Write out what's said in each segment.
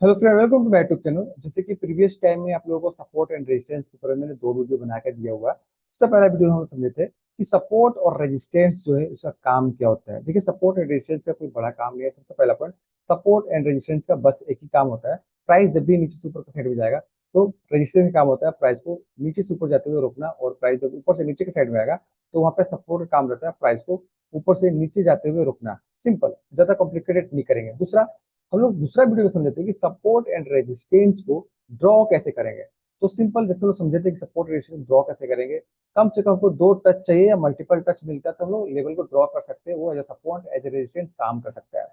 Hello friend, welcome to my YouTube channel. जैसे कि previous time में आप लोगों को सपोर्ट एंड रेजिस्टेंस के बारे में मैंने दो वीडियो बना के दिया हुआ है। सबसे पहला वीडियो हम समझे थे कि सपोर्ट और रेजिस्टेंस जो है उसका काम क्या होता है। देखिए, सपोर्ट एंड रेजिस्टेंस का कोई बड़ा काम नहीं है। सबसे पहला पॉइंट, सपोर्ट एंड रेजिस्टेंस का बस एक ही काम होता है। प्राइस जब भी नीचे से ऊपर की साइड में जाएगा तो रेजिस्टेंस का काम होता है प्राइस को नीचे से ऊपर जाते हुए रोकना, और प्राइस जब ऊपर से नीचे की साइड में आएगा तो वहां पे सपोर्ट का काम रहता है प्राइस को ऊपर से नीचे जाते हुए रोकना। सिंपल, ज्यादा कॉम्प्लिकेटेड नहीं करेंगे। दूसरा, हम लोग दूसरा वीडियो में समझते हैं कि सपोर्ट एंड रेजिस्टेंस को ड्रॉ कैसे करेंगे। तो सिंपल, जैसे लोग समझते हैं कि सपोर्ट रेजिस्टेंस ड्रॉ कैसे करेंगे, कम से कम हमको दो टच चाहिए या मल्टीपल टच मिलता है तो हम लोग लेवल को ड्रॉ कर सकते हैं। वो एज सपोर्ट एज रेजिस्टेंस काम कर सकता है।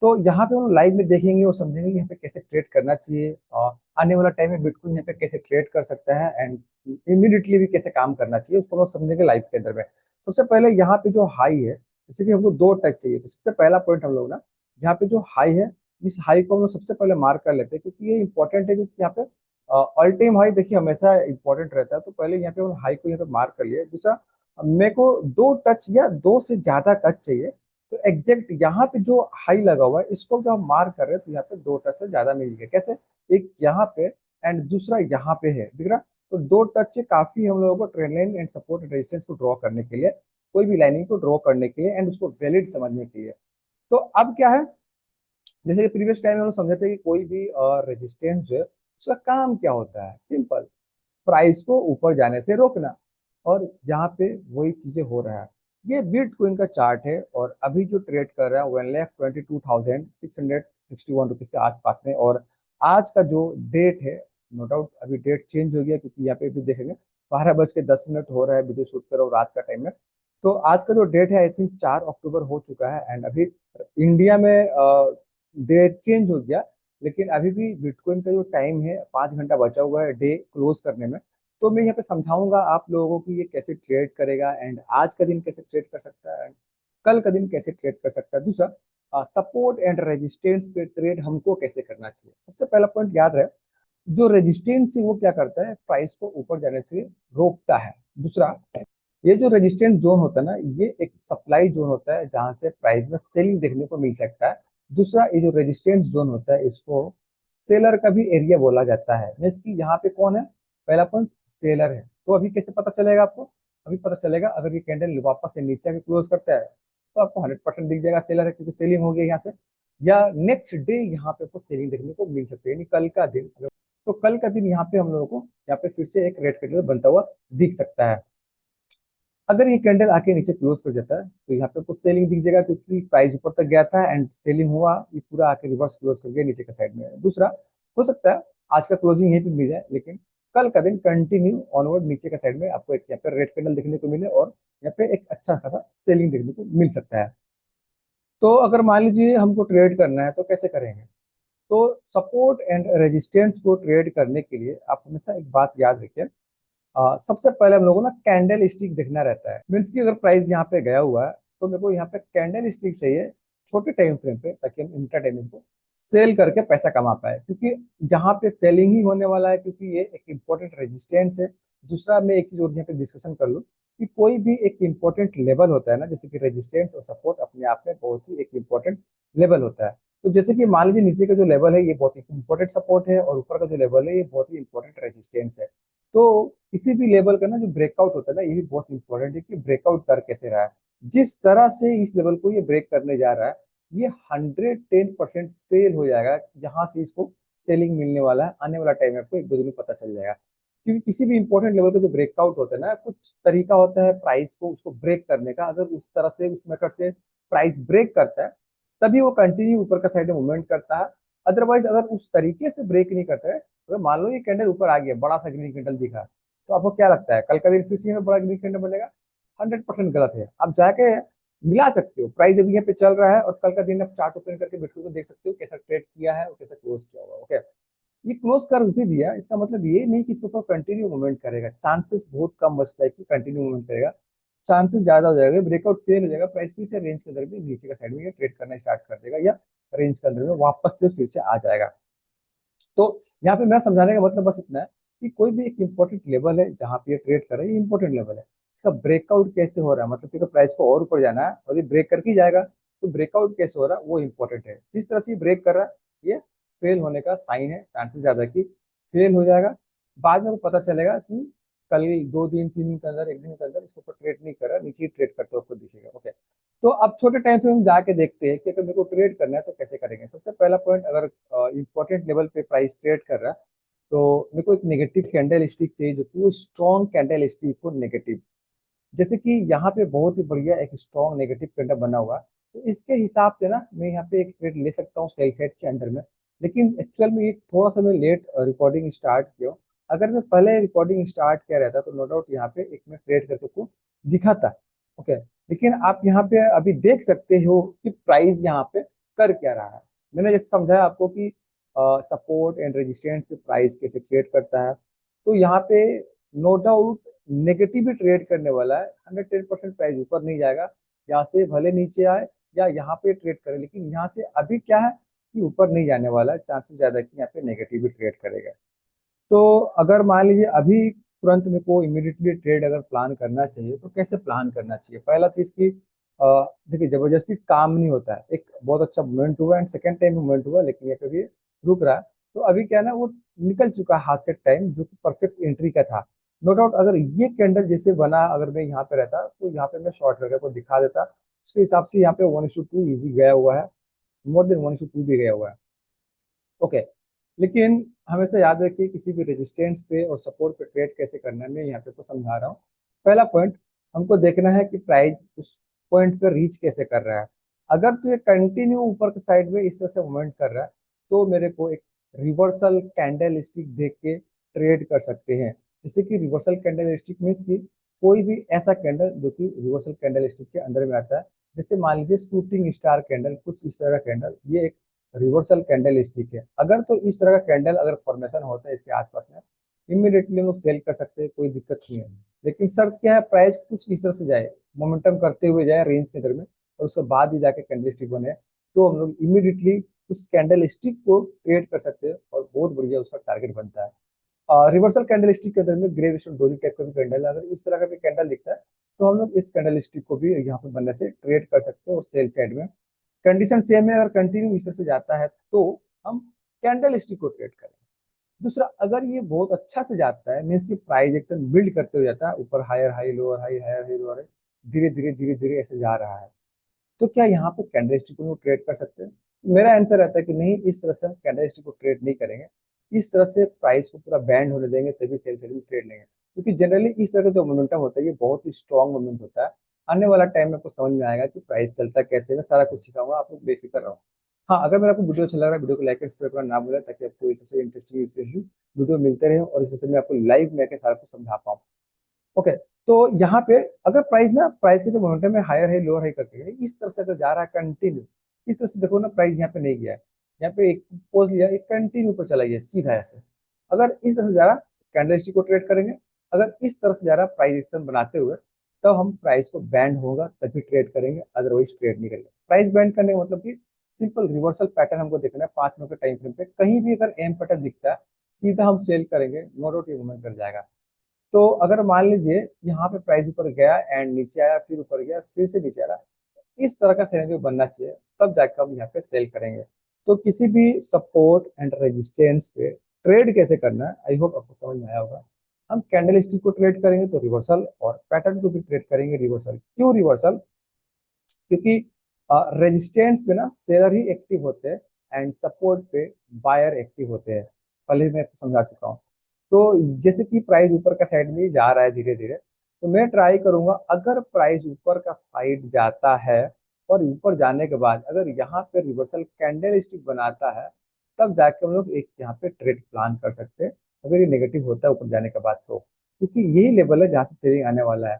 तो यहाँ पे हम लाइव में देखेंगे और समझेंगे कि यहाँ पे कैसे ट्रेड करना चाहिए, और आने वाला टाइम में बिटकॉइन यहाँ पे कैसे ट्रेड कर सकता है, एंड इमीडिएटली भी कैसे काम करना चाहिए उसको हम लोग समझेंगे लाइव के अंदर में। सबसे पहले यहाँ पे जो हाई है, जैसे कि हमको दो टच चाहिए, तो सबसे पहला पॉइंट हम लोग ना, यहाँ पे जो हाई है, इस हाई को हम लोग सबसे पहले मार्क कर लेते हैं क्योंकि ये इंपॉर्टेंट है। क्योंकि यहाँ पे ऑल टाइम हाई देखिए हमेशा इंपॉर्टेंट रहता है, तो पहले यहाँ पे हम हाई को यहाँ पे मार्क कर लिए। दूसरा, मेरे को दो टच या दो से ज्यादा टच चाहिए, तो एग्जैक्ट यहाँ पे जो हाई लगा हुआ है इसको जब हम मार्क कर रहे हैं तो यहाँ पे दो टच से ज्यादा मिल गया। कैसे? एक यहाँ पे एंड दूसरा यहाँ पे है, दिख रहा? तो दो टच से काफी हम लोगों को trend line and support resistance को ड्रॉ करने के लिए, कोई भी लाइनिंग को ड्रॉ करने के लिए एंड उसको वैलिड समझने के लिए। तो अब क्या है, जैसे कि प्रीवियस टाइम में हम लोग समझे थे कि कोई भी रेजिस्टेंस जो है उसका काम क्या होता है। सिंपल, प्राइस को ऊपर जाने से रोकना, और यहाँ पे वही चीजें हो रहा है। ये बिटकॉइन का चार्ट है और अभी जो ट्रेड कर रहा है 1,22,661 रुपीज के आसपास में। और आज का जो डेट है, नो डाउट अभी डेट चेंज हो गया क्योंकि यहाँ पे भी देखेंगे 12:10 हो रहा है, वीडियो शूट कर रहा हूँ रात का टाइम में। तो आज का जो डेट है आई थिंक 4 अक्टूबर हो चुका है, एंड अभी इंडिया में डेट चेंज हो गया। लेकिन अभी भी बिटकॉइन का जो टाइम है 5 घंटा बचा हुआ है डे क्लोज करने में। तो मैं यहाँ पे समझाऊंगा आप लोगों को ये कैसे ट्रेड करेगा, एंड आज का दिन कैसे ट्रेड कर सकता है, एंड कल का दिन कैसे ट्रेड कर सकता है। दूसरा, सपोर्ट एंड रेजिस्टेंस पे ट्रेड हमको कैसे करना चाहिए। सबसे पहला पॉइंट याद रहे, जो रेजिस्टेंस है वो क्या करता है, प्राइस को ऊपर जाने से रोकता है। दूसरा, ये जो रेजिस्टेंस जोन होता है ना, ये एक सप्लाई जोन होता है जहां से प्राइस में सेलिंग देखने को मिल सकता है। दूसरा, ये जो रेजिस्टेंस जोन होता है इसको सेलर का भी एरिया बोला जाता है। मीन्स कि यहाँ पे कौन है, पहला पॉइंट सेलर है। तो अभी कैसे पता चलेगा आपको? अभी पता चलेगा अगर ये कैंडल वापस से नीचे के क्लोज करता है तो आपको 100% दिख जाएगा सेलर है, क्योंकि सेलिंग हो गई यहाँ से। या नेक्स्ट डे यहाँ पे आपको सेलिंग देखने को मिल सकती है, यानी कल का दिन। तो कल का दिन यहाँ पे हम लोगों को यहाँ पे फिर से एक रेड कैंडल बनता हुआ दिख सकता है। अगर ये कैंडल आके नीचे क्लोज कर जाता है तो यहाँ पे कुछ सेलिंग दिख जाएगा क्योंकि प्राइस ऊपर तक गया था एंड सेलिंग हुआ, ये पूरा आके रिवर्स क्लोज कर गया नीचे का साइड में। दूसरा, हो सकता है आज का क्लोजिंग यहीं पे मिल जाए, लेकिन कल का दिन कंटिन्यू ऑनवर्ड नीचे का साइड में आपको एक यहाँ पे रेड कैंडल देखने को मिले और यहाँ पे एक अच्छा खासा सेलिंग देखने को मिल सकता है। तो अगर मान लीजिए हमको ट्रेड करना है तो कैसे करेंगे? तो सपोर्ट एंड रेजिस्टेंस को ट्रेड करने के लिए आप हमेशा एक बात याद रखिए। सबसे पहले हम लोगों को ना कैंडल स्टिक देखना रहता है। मीन्स कि अगर प्राइस यहाँ पे गया हुआ है तो मेरे को यहाँ पे कैंडल स्टिक चाहिए छोटे टाइम फ्रेम पे, ताकि हम इंट्रा टाइम को सेल करके पैसा कमा पाए, क्योंकि यहाँ पे सेलिंग ही होने वाला है, क्योंकि ये एक इम्पोर्टेंट रेजिस्टेंस है। दूसरा, मैं एक चीज और यहाँ पे डिस्कशन कर लूँ कि कोई भी एक इम्पोर्टेंट लेवल होता है ना, जैसे कि रेजिस्टेंस और सपोर्ट अपने आप में बहुत ही एक इम्पोर्टेंट लेवल होता है। तो जैसे कि मान लीजिए नीचे का जो लेवल है ये बहुत ही इंपॉर्टेंट सपोर्ट है और ऊपर का जो लेवल है ये बहुत ही इंपॉर्टेंट रेजिस्टेंस है। तो किसी भी लेवल का ना जो ब्रेकआउट होता है ना, ये भी बहुत इंपॉर्टेंट है कि ब्रेकआउट कर कैसे रहा है। जिस तरह से इस लेवल को ये ब्रेक करने जा रहा है, ये 110% फेल हो जाएगा। यहाँ से इसको सेलिंग मिलने वाला है, आने वाला टाइम आपको एक दो दिन में पता चल जाएगा। क्योंकि किसी भी इंपॉर्टेंट लेवल का जो ब्रेकआउट होता है ना, कुछ तरीका होता है प्राइस को उसको ब्रेक करने का। अगर उस तरह से उस मेथड से प्राइस ब्रेक करता है तभी वो कंटिन्यू ऊपर का साइड में मूवमेंट करता है। अदरवाइज अगर उस तरीके से ब्रेक नहीं करता है, अगर मान लो ये कैंडल ऊपर आ गया, बड़ा सा ग्रीन कैंडल दिखा, तो आपको क्या लगता है कल का दिन फिर से यहाँ पे बड़ा ग्रीन कैंडल बनेगा? 100% गलत है। आप जाके मिला सकते हो, प्राइस अभी यहाँ पे चल रहा है और कल का दिन आप चार्ट ओपन करके बिटकॉइन को देख सकते हो कैसा ट्रेड किया है और कैसा क्लोज किया हुआ। ओके, ये क्लोज कर भी दिया, इसका मतलब ये नहीं कि इसके ऊपर कंटिन्यू मूवमेंट करेगा। चांसेस बहुत कम बचता है कि कंटिन्यू मूवमेंट करेगा। चांसेस ज्यादा हो जाएगा ब्रेकआउट फेल हो जाएगा, प्राइस फिर से रेंज के अंदर भी नीचे का साइड में ट्रेड करना स्टार्ट कर देगा, या रेंज के अंदर में वापस से फिर से आ जाएगा। तो यहाँ पे मैं समझाने का मतलब बस इतना है कि कोई भी एक इंपॉर्टेंट लेवल है जहाँ पे ये ट्रेड कर रहा है, ये इंपॉर्टेंट लेवल है। इसका ब्रेकआउट कैसे हो रहा है, मतलब कि तो प्राइस को और ऊपर जाना है और ये ब्रेक करके ही जाएगा, तो ब्रेकआउट कैसे हो रहा है वो इंपॉर्टेंट है। जिस तरह से ये ब्रेक कर रहा है, ये फेल होने का साइन है, चांसेस ज्यादा कि फेल हो जाएगा। बाद में आपको पता चलेगा कि कल 2 दिन 3 दिन के अंदर, 1 दिन के अंदर इसको ट्रेड नहीं कर रहा, नीचे ट्रेड करते हुए आपको दिखेगा। ओके, तो अब छोटे टाइम से हम जाके देखते हैं कि अगर मेरे को ट्रेड करना है तो कैसे करेंगे। सबसे पहला पॉइंट, अगर इंपॉर्टेंट लेवल पे प्राइस ट्रेड कर रहा है तो मेरे को एक नेगेटिव कैंडल स्टिक चाहिए, जो कि वो स्ट्रॉन्ग कैंडल स्टिक हो नेगेटिव। जैसे कि यहाँ पे बहुत ही बढ़िया एक स्ट्रॉन्ग नेगेटिव कैंडल बना हुआ है, तो इसके हिसाब से ना मैं यहाँ पे एक ट्रेड ले सकता हूँ सेल साइड के अंदर में। लेकिन एक्चुअल में ये थोड़ा सा मैं लेट रिकॉर्डिंग स्टार्ट किया हूँ। अगर मैं पहले रिकॉर्डिंग स्टार्ट किया रहता तो नो डाउट यहाँ पे एक मैं ट्रेड करके को दिखाता। ओके, लेकिन आप यहाँ पे अभी देख सकते हो कि प्राइस यहाँ पे कर क्या रहा है। मैंने जैसे समझाया आपको कि सपोर्ट एंड रेजिस्टेंस पे प्राइस कैसे ट्रेड करता है, तो यहाँ पे नो डाउट नेगेटिव भी ट्रेड करने वाला है। 110% प्राइस ऊपर नहीं जाएगा, यहाँ से भले नीचे आए या यहाँ पे ट्रेड करे, लेकिन यहाँ से अभी क्या है कि ऊपर नहीं जाने वाला है, चांसेस ज्यादा कि यहाँ पे नेगेटिव भी ट्रेड करेगा। तो अगर मान लीजिए अभी तुरंत मेरे को इमीडिएटली ट्रेड अगर प्लान करना चाहिए तो कैसे प्लान करना चाहिए। पहला चीज की देखिए, जबरदस्ती काम नहीं होता है। एक बहुत अच्छा मूवमेंट हुआ एंड सेकेंड टाइम मूवमेंट हुआ, लेकिन ये कभी रुक रहा है। तो अभी क्या है ना, वो निकल चुका है हाथ से टाइम, जो कि परफेक्ट एंट्री का था। नो डाउट अगर ये कैंडल जैसे बना, अगर मैं यहाँ पे रहता तो यहाँ पे मैं शॉर्ट करके को दिखा देता। उसके हिसाब से यहाँ पे 1:2 इजी गया हुआ है, मोर देन 1:2 भी गया हुआ है। ओके, लेकिन हमेशा याद रखिए किसी भी रेजिस्टेंस पे और सपोर्ट पे ट्रेड कैसे करना है, मैं यहाँ पे को समझा रहा हूँ। पहला पॉइंट, हमको देखना है कि प्राइस उस पॉइंट पे रीच कैसे कर रहा है। अगर तो ये कंटिन्यू ऊपर के साइड में इस तरह से मूवमेंट कर रहा है तो मेरे को एक रिवर्सल कैंडल स्टिक देख के ट्रेड कर सकते हैं। जैसे कि रिवर्सल कैंडल स्टिक मीन्स कि कोई भी ऐसा कैंडल जो कि रिवर्सल कैंडल स्टिक के अंदर में आता है। जैसे मान लीजिए शूटिंग स्टार कैंडल, कुछ इस तरह का कैंडल, ये एक रिवर्सल कैंडल स्टिक है। अगर तो इस तरह का कैंडल अगर फॉर्मेशन होता है इसके आसपास में, इमीडिएटली लोग सेल कर सकते हैं, कोई दिक्कत नहीं है। लेकिन शर्त क्या है, प्राइस कुछ इस तरह से जाए, मोमेंटम करते हुए जाए रेंज के अंदर में, और उसके बाद ही जाके कैंडल स्टिक बने, तो हम लोग इमीडिएटली उस कैंडल स्टिक को ट्रेड कर सकते हैं और बहुत बढ़िया उसका टारगेट बनता है। रिवर्सल कैंडल स्टिक के अंदर में ग्रे विशन डोजी टाइप का भी कैंडल, अगर इस तरह का भी कैंडल दिखता है तो हम लोग इस कैंडल स्टिक को भी यहाँ पे बनने से ट्रेड कर सकते हैं और सेल साइड में। कंडीशन सेम है, अगर कंटिन्यू इस तरह से जाता है तो हम कैंडल स्टिक को ट्रेड करें। दूसरा, अगर ये बहुत अच्छा से जाता है, मीन्स की प्राइस एक्शन बिल्ड करते हुए जाता है, ऊपर higher high lower high higher high lower, धीरे धीरे ऐसे जा रहा है, तो क्या यहाँ पे कैंडल स्टिक को ट्रेड कर सकते हैं। मेरा आंसर रहता है कि नहीं, इस तरह से हम कैंडल स्टिक को ट्रेड नहीं करेंगे। इस तरह से प्राइस को पूरा बैंड होने देंगे तभी सेल साइड में ट्रेड लेंगे, क्योंकि जनरली इस तरह का जो मोमेंटम होता है ये बहुत ही स्ट्रॉन्ग मोमेंट होता है। आने वाला टाइम में आपको समझ में आएगा कि प्राइस चलता कैसे, मैं सारा कुछ सिखाऊंगा, आप लोग बेफिक्र रहो। हाँ, अगर मेरा आपको वीडियो अच्छा लग रहा है, वीडियो को लाइक एंड शेयर करना ना भूलें, ताकि आपको इससे इंटरेस्टिंग वीडियो मिलते रहे और इससे मैं आपको लाइव में आके सारा कुछ समझा पाऊँ। ओके, तो यहाँ पे अगर प्राइस के जो मोमेंटम है हायर है लोअर है करते हैं, इस तरह से अगर जा रहा है कंटिन्यू, इस तरह से देखो ना, प्राइस यहाँ पे नहीं गया है, यहाँ पे एक पोज लिया, एक कंटिन्यू पर चला गया सीधा ऐसे। अगर इस तरह से जा रहा, कैंडल स्टिक को ट्रेड करेंगे। अगर इस तरह से जा रहा प्राइस एक्शन बनाते हुए, तब हम प्राइस को बैंड होगा तभी ट्रेड करेंगे, अदरवाइज ट्रेड नहीं करेंगे। प्राइस बैंड करने का मतलब कि सिंपल रिवर्सल पैटर्न हमको देखना है 5 मिनट के टाइम फ्रेम पे, कहीं भी अगर एम पैटर्न दिखता है सीधा हम सेल करेंगे, नो डाउट ये मूवमेंट कर जाएगा। तो अगर मान लीजिए यहाँ पे प्राइस ऊपर गया एंड नीचे आया, फिर ऊपर गया फिर से नीचे आ रहा, इस तरह का सिनेरियो बनना चाहिए, तब जाकर हम यहाँ पे सेल करेंगे। तो किसी भी सपोर्ट एंड रेजिस्टेंस पे ट्रेड कैसे करना है, आई होप आपको समझ में आया होगा। हम कैंडल स्टिक को ट्रेड करेंगे तो रिवर्सल, और पैटर्न को भी ट्रेड करेंगे रिवर्सल। क्यों रिवर्सल? क्योंकि रेजिस्टेंस पे ना सेलर ही एक्टिव होते हैं एंड सपोर्ट पे बायर एक्टिव होते हैं, पहले ही मैं आपको समझा चुका हूँ। तो जैसे कि प्राइस ऊपर का साइड में जा रहा है धीरे धीरे, तो मैं ट्राई करूंगा अगर प्राइस ऊपर का साइड जाता है और ऊपर जाने के बाद अगर यहाँ पे रिवर्सल कैंडल स्टिक बनाता है, तब जाके हम लोग एक यहाँ पे ट्रेड प्लान कर सकते हैं। अगर ये नेगेटिव होता है ऊपर जाने के बाद तो, क्योंकि यही लेवल है जहाँ से सेलिंग आने वाला है।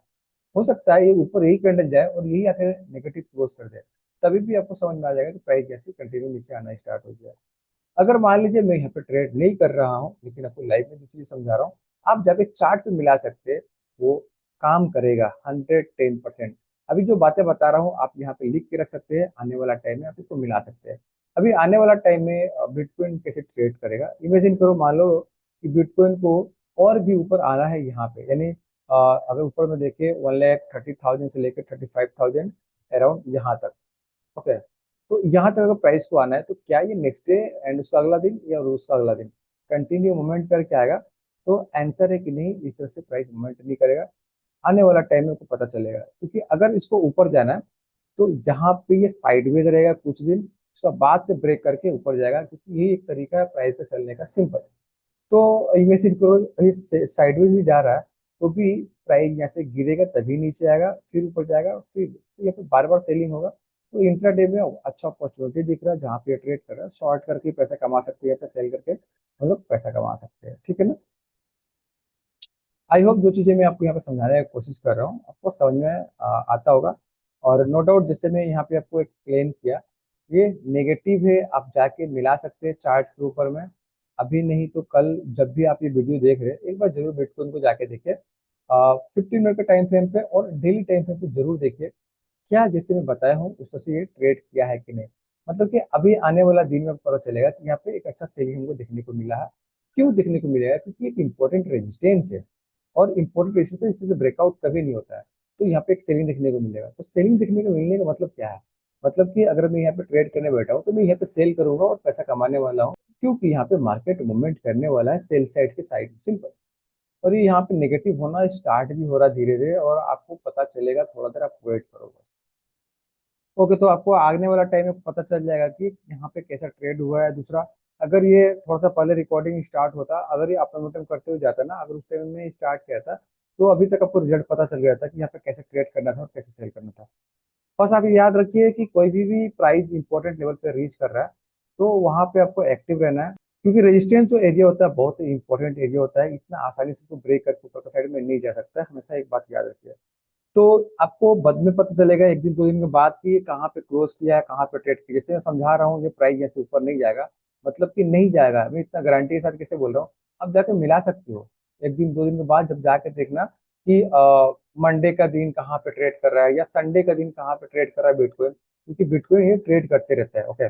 हो सकता है ये ऊपर यही कैंडल जाए और यही आके नेगेटिव क्लोज कर दे, तभी भी आपको समझ में आ जाएगा कि प्राइस जैसे कंटिन्यू नीचे आना स्टार्ट हो गया। अगर मान लीजिए मैं यहाँ पे ट्रेड नहीं कर रहा हूँ, लेकिन आपको लाइव में जो चीज समझा रहा हूँ, आप जाके चार्ट पे मिला सकते हैं, वो काम करेगा 110%। अभी जो बातें बता रहा हूँ आप यहाँ पे लिख के रख सकते हैं, आने वाला टाइम में आप इसको मिला सकते हैं। अभी आने वाला टाइम में बिटकॉइन कैसे ट्रेड करेगा, इमेजिन करो, मान लो कि बिटकॉइन को और भी ऊपर आना है यहाँ पे, यानी अगर ऊपर में देखिए 1,30,000 से लेकर 35,000 अराउंड यहाँ तक। ओके, तो यहाँ तक अगर प्राइस को आना है तो क्या ये नेक्स्ट डे एंड उसका अगला दिन या रोज का अगला दिन कंटिन्यू मूवमेंट करके आएगा, तो आंसर है कि नहीं, इस तरह से प्राइस मूवमेंट नहीं करेगा। आने वाला टाइम में आपको पता चलेगा, क्योंकि अगर इसको ऊपर जाना है तो यहाँ पे ये साइडवेज रहेगा कुछ दिन, उसका बाद से ब्रेक करके ऊपर जाएगा, क्योंकि ये एक तरीका है प्राइस का चलने का, सिंपल। तो इनमें से करो साइडवेज भी जा रहा है तो भी प्राइस यहाँ से गिरेगा तभी नीचे आएगा, फिर ऊपर जाएगा, फिर यहाँ पे बार बार सेलिंग होगा। तो इंट्राडे में अच्छा अपॉर्चुनिटी दिख रहा है, जहाँ पे ट्रेड कर रहा है, शॉर्ट करके पैसा कमा सकते हैं या फिर सेल करके हम लोग पैसा कमा सकते हैं, ठीक है ना। आई होप जो चीज़ें मैं आपको यहाँ पे समझाने की कोशिश कर रहा हूँ आपको समझ में आता होगा। और नो डाउट जैसे मैं यहाँ पे आपको एक्सप्लेन किया, ये नेगेटिव है, आप जाके मिला सकते हैं चार्ट के ऊपर में, अभी नहीं तो कल जब भी आप ये वीडियो देख रहे हैं एक बार जरूर बिटकॉइन को जाके देखिए 15 मिनट के टाइम फ्रेम पे और डेली टाइम फ्रेम पे जरूर देखिए, क्या जैसे मैं बताया हूँ उस तरह से ये ट्रेड किया है कि नहीं। मतलब कि अभी आने वाला दिन में पता चलेगा कि यहाँ पे एक अच्छा सेलिंग हमको देखने को मिला है। क्यों देखने को मिलेगा, क्योंकि एक इंपॉर्टेंट रेजिस्टेंस है, और इंपॉर्टेंट रेजिस्टेंस तो इससे ब्रेकआउट कभी नहीं होता है। तो यहाँ पे एक सेलिंग देखने को मिलेगा, तो सेलिंग देखने को मिलने का मतलब क्या है, मतलब कि अगर मैं यहाँ पे ट्रेड करने बैठा हूँ तो मैं यहाँ पे सेल करूंगा और पैसा कमाने वाला हूँ, क्योंकि यहाँ पे मार्केट मूवमेंट करने वाला है सेल साइड के साइड, सिंपल। और ये यहाँ पे नेगेटिव होना स्टार्ट भी हो रहा है धीरे धीरे, और आपको पता चलेगा, थोड़ा देर आप वेट करो बस। ओके, तो आपको आगने वाला टाइम में पता चल जाएगा कि यहाँ पे कैसा ट्रेड हुआ है। दूसरा, अगर ये थोड़ा सा पहले रिकॉर्डिंग स्टार्ट होता, अगर ये अप मोमेंटम करते हुए जाता ना, अगर उस टाइम में स्टार्ट किया था तो अभी तक आपको रिजल्ट पता चल गया था कि यहाँ पे कैसे ट्रेड करना था और कैसे सेल करना था। बस आप ये याद रखिए कि कोई भी प्राइस इंपॉर्टेंट लेवल पे रीच कर रहा है तो वहां पे आपको एक्टिव रहना है, क्योंकि रेजिस्टेंस जो एरिया होता है बहुत ही इंपॉर्टेंट एरिया होता है, इतना आसानी से इसको ब्रेक करके ऊपर का साइड में नहीं जा सकता है, हमेशा एक बात याद रखिए। तो आपको बाद में पता चलेगा एक दिन दो दिन के बाद कि ये कहाँ पे क्लोज किया है, कहाँ पे ट्रेड किया। जैसे मैं समझा रहा हूँ ये प्राइस ऐसे ऊपर नहीं जाएगा, मतलब कि नहीं जाएगा, मैं इतना गारंटी के साथ कैसे बोल रहा हूँ। अब जाके मिला सकते हो एक दिन दो दिन के बाद, जब जाके देखना कि मंडे का दिन कहाँ पे ट्रेड कर रहा है या संडे का दिन कहाँ पे ट्रेड कर रहा है बिटकॉइन, क्योंकि बिटकॉइन ये ट्रेड करते रहता है। ओके,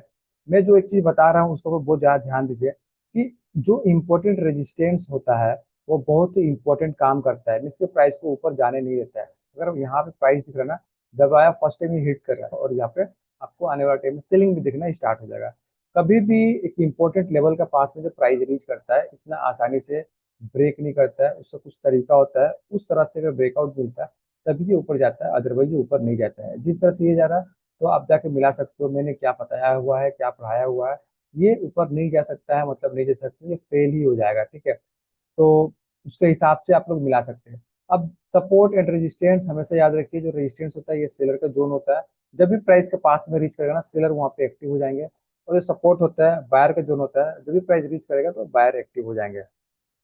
मैं जो एक चीज बता रहा हूँ उसको बहुत ज्यादा ध्यान दीजिए कि जो इम्पोर्टेंट रेजिस्टेंस होता है वो बहुत ही इंपॉर्टेंट काम करता है, इससे प्राइस को ऊपर जाने नहीं देता है। अगर यहाँ पे प्राइस दिख रहा है ना, जब आया फर्स्ट टाइम ही हिट कर रहा है, और यहाँ पे आपको आने वाला टाइम में सेलिंग भी दिखना स्टार्ट हो जाएगा। कभी भी एक इंपॉर्टेंट लेवल का पास में जो प्राइस रीच करता है इतना आसानी से ब्रेक नहीं करता है, उसका कुछ तरीका होता है, उस तरह से अगर ब्रेकआउट मिलता है तभी ये ऊपर जाता है, अदरवाइज ये ऊपर नहीं जाता है। जिस तरह से ये जा रहा है तो आप जाके मिला सकते हो, मैंने क्या बताया हुआ है क्या पढ़ाया हुआ है, ये ऊपर नहीं जा सकता है, मतलब नहीं जा सकता, ये फेल ही हो जाएगा, ठीक है। तो उसके हिसाब से आप लोग मिला सकते हैं। अब सपोर्ट एंड रेजिस्टेंस हमेशा याद रखिए, जो रेजिस्टेंस होता है ये सेलर का जोन होता है, जब भी प्राइस के पास में रीच करेगा ना सेलर वहाँ पे एक्टिव हो जाएंगे। और जो सपोर्ट होता है बायर का जोन होता है, जब भी प्राइस रीच करेगा तो बायर एक्टिव हो जाएंगे।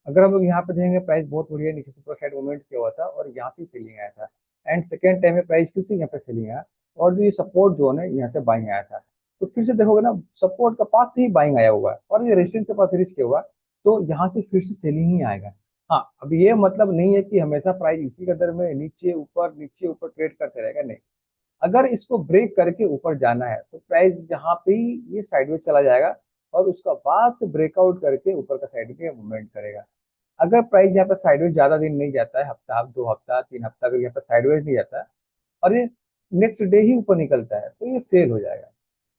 अगर हम लोग यहाँ पे देखेंगे प्राइस बहुत बढ़िया नीचे से ऊपर साइड मूवमेंट किया हुआ था और यहाँ से सेलिंग आया था, एंड सेकेंड टाइम में प्राइस फिर से यहाँ पे सेलिंग आया, और जो ये सपोर्ट जोन है यहाँ से बाइंग आया था। तो फिर से देखोगे ना सपोर्ट का पास से ही बाइंग आया हुआ है और ये रेजिस्टेंस के पास रीच किया हुआ है, तो यहाँ से फिर से सेलिंग ही आएगा। हाँ, अब ये मतलब नहीं है कि हमेशा प्राइस इसी कदर में नीचे ऊपर ट्रेड करते रहेगा, नहीं। अगर इसको ब्रेक करके ऊपर जाना है तो प्राइस जहाँ पे ही ये साइडवेज चला जाएगा और उसका बाद से ब्रेकआउट करके ऊपर का साइड में मूवमेंट करेगा। अगर प्राइस यहाँ पर साइडवेज ज्यादा दिन नहीं जाता है, हफ्ता दो हफ्ता तीन हफ्ता, अगर यहाँ पर साइडवेज नहीं जाता है और ये नेक्स्ट डे ही ऊपर निकलता है तो ये फेल हो जाएगा,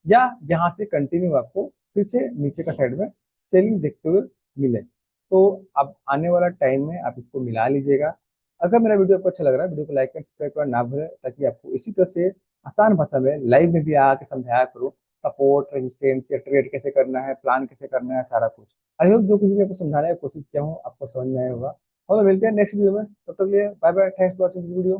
या यहाँ से कंटिन्यू आपको फिर से नीचे का साइड में सेलिंग देखते हुए मिले। तो अब आने वाला टाइम में आप इसको मिला लीजिएगा। अगर मेरा वीडियो आपको अच्छा लग रहा है, वीडियो को लाइक एंड सब्सक्राइब करना ना भूलें, ताकि आपको इसी तरह से आसान भाषा में लाइव में भी आके समझाया करूँ सपोर्ट रेजिस्टेंस या ट्रेड कैसे करना है, प्लान कैसे करना है, सारा कुछ। आई होप जो कुछ भी आपको समझाने की कोशिश किया हूँ आपको समझ में आया होगा। और मिलते हैं नेक्स्ट वीडियो में, तब तक के लिए bye bye, thanks for watching this video.